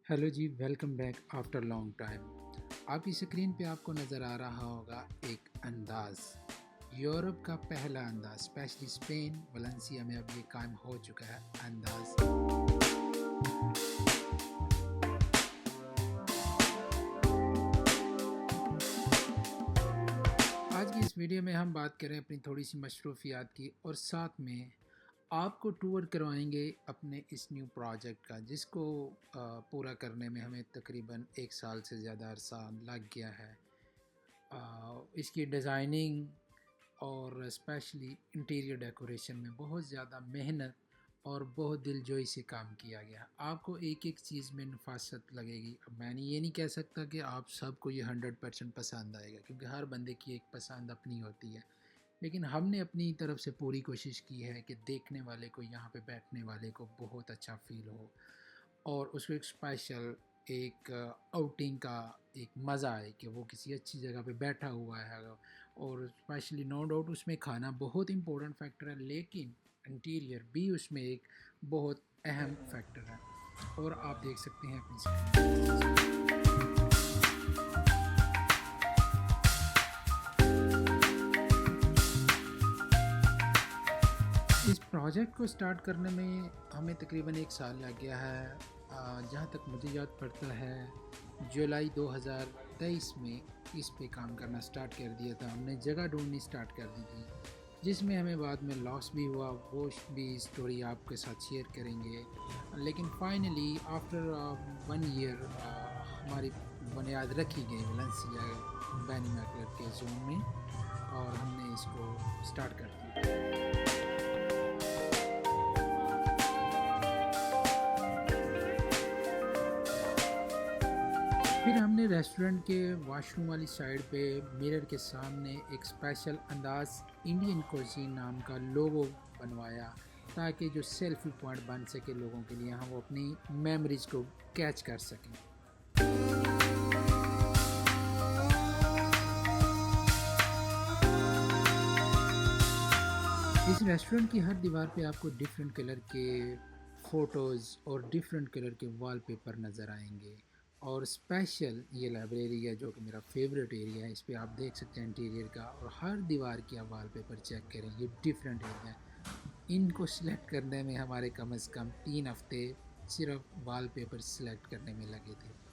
Hello जी, welcome back after long time. आपकी screen पे आपको नज़र आ रहा होगा एक अंदाज़, यूरोप का पहला अंदाज़, स्पेशली स्पेन वलेंसिया में अब ये कायम हो चुका है अंदाज़। आज की इस वीडियो में हम बात करें अपनी थोड़ी सी मशरूफियात की और साथ में आपको टूर करवाएंगे अपने इस न्यू प्रोजेक्ट का, जिसको पूरा करने में हमें तकरीबन 1 साल से ज़्यादा अरसा लग गया है। इसकी डिज़ाइनिंग और स्पेशली इंटीरियर डेकोरेशन में बहुत ज़्यादा मेहनत और बहुत दिलजोई से काम किया गया। आपको एक एक चीज़ में नफासत लगेगी। अब मैंने ये नहीं कह सकता कि आप सबको ये 100% पसंद आएगा, क्योंकि हर बंदे की एक पसंद अपनी होती है। लेकिन हमने अपनी तरफ से पूरी कोशिश की है कि देखने वाले को, यहाँ पे बैठने वाले को बहुत अच्छा फ़ील हो और उसको एक स्पेशल एक आउटिंग का एक मज़ा आए कि वो किसी अच्छी जगह पे बैठा हुआ है। और स्पेशली नो डाउट उसमें खाना बहुत इम्पोर्टेंट फैक्टर है, लेकिन इंटीरियर भी उसमें एक बहुत अहम फैक्टर है। और आप देख सकते हैं अपनी स्क्रीन। इस प्रोजेक्ट को स्टार्ट करने में हमें तकरीबन 1 साल लग गया है। जहाँ तक मुझे याद पड़ता है जुलाई 2023 में इस पे काम करना स्टार्ट कर दिया था। हमने जगह ढूंढनी स्टार्ट कर दी थी, जिसमें हमें बाद में लॉस भी हुआ, वो भी स्टोरी आपके साथ शेयर करेंगे। लेकिन फाइनली आफ्टर 1 ईयर हमारी बुनियाद रखी गई वलेंसिया बेनीमार्क के जोन में और हमने इसको स्टार्ट कर दिया। फिर हमने रेस्टोरेंट के वॉशरूम वाली साइड पे मिरर के सामने एक स्पेशल अंदाज इंडियन कोजीन नाम का लोगो बनवाया, ताकि जो सेल्फी पॉइंट बन सके लोगों के लिए, हम वो अपनी मेमोरीज को कैच कर सकें। इस रेस्टोरेंट की हर दीवार पे आपको डिफरेंट कलर के फ़ोटोज़ और डिफरेंट कलर के वॉलपेपर नज़र आएंगे। और स्पेशल ये लाइब्रेरी है जो कि मेरा फेवरेट एरिया है। इस पे आप देख सकते हैं इंटीरियर का, और हर दीवार की आप वॉलपेपर चेक करें, ये डिफरेंट एरिया है। इनको सिलेक्ट करने में हमारे कम से कम 3 हफ्ते सिर्फ वॉलपेपर सिलेक्ट करने में लगे थे।